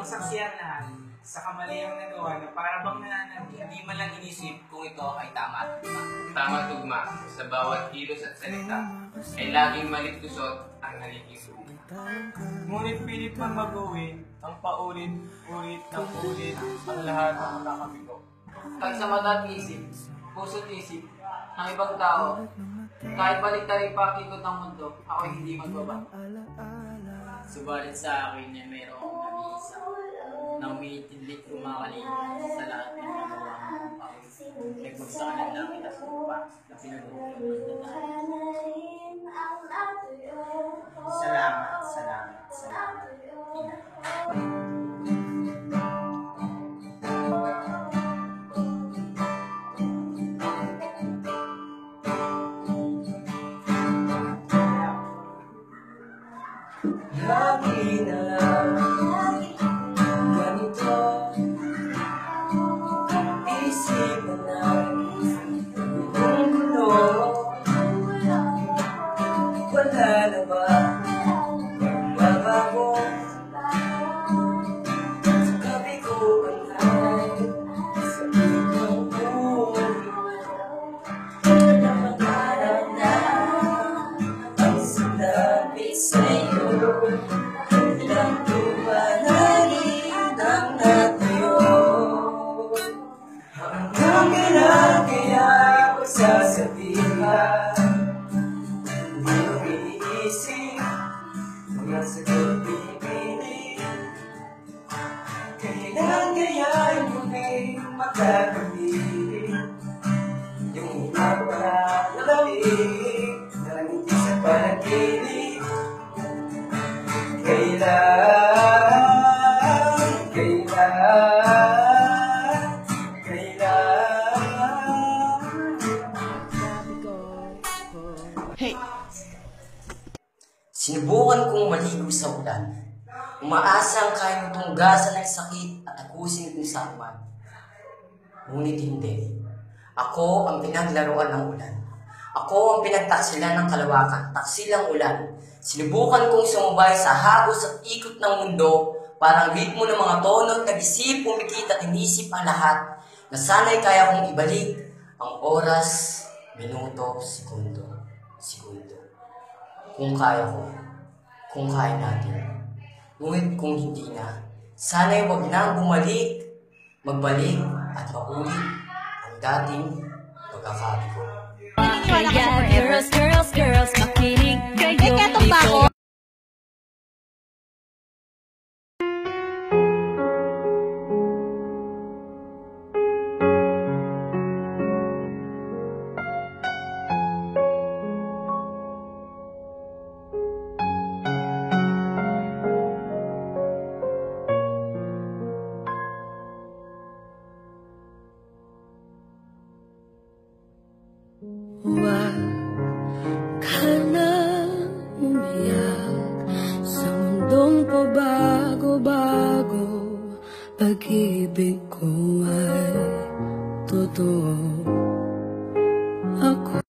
masaksihan lahat sa kamalihang nagawa na para bang nananabi, hindi man lang inisip kung ito ay tama at tugma. Tama tugma sa bawat kilos at salita ay laging maligtusot ang nagiging bunga. Ngunit pilit mang mag-uwi, ang paulit-ulit ng ulit ang lahat ng nakakabigo. Kahit sa mata at isip, puso't isip, ng ibang tao, kahit baliktarin pa ang ikot ng mundo, ako'y hindi magbaba. Subalit sa akin ay mayroong nag-iisa na umiintindi kumakalimot sa lahat ng nagawa ng tao. Nagbagsakan lang kita sa lupa na pinag-uulang ng tatay. Salamat, salamat, salamat, Ina. Lagi na lang ganito isipan na gulo. Wala na ba magbabago sa gabi ko ay sa ibang bulo na mangarap na ang sinabi sa'yo. Ilang tuwalagin ang natayo. Hanggang kailan kaya ako sasabihan? Hindi ko iniisip mga sagot pinipilit. Kailan kaya yung muling magkakabili? Yung inawala na lamig na ngiti sa panaginip. Hey! Sinubukan kong maligo sa ulan. Umaasang kayang tunggasan ng sakit at akusin kung saan man. Ngunit hindi. Ako ang pinaglaruan ng ulan. Ako ang pinagtaksilan ng kalawakan, taksilang ulan. Sinubukan kong sumubay sa hagos at ikot ng mundo, parang ritmo ng mga tono at nag-isip, pumikit at inisip ang lahat, na sana'y kaya kong ibalik ang oras, minuto, segundo. Kung kaya ko, kung kaya natin. Ngunit kung hindi na, sana'y wag na bumalik, magbalik at maulit ang dating pagkakabigo. Kaya girls, makinig kayo. Ketong ba ako? Huwag ka na umiyak sa mundong pabago-bago. Pag-ibig ko ay totoo. Ako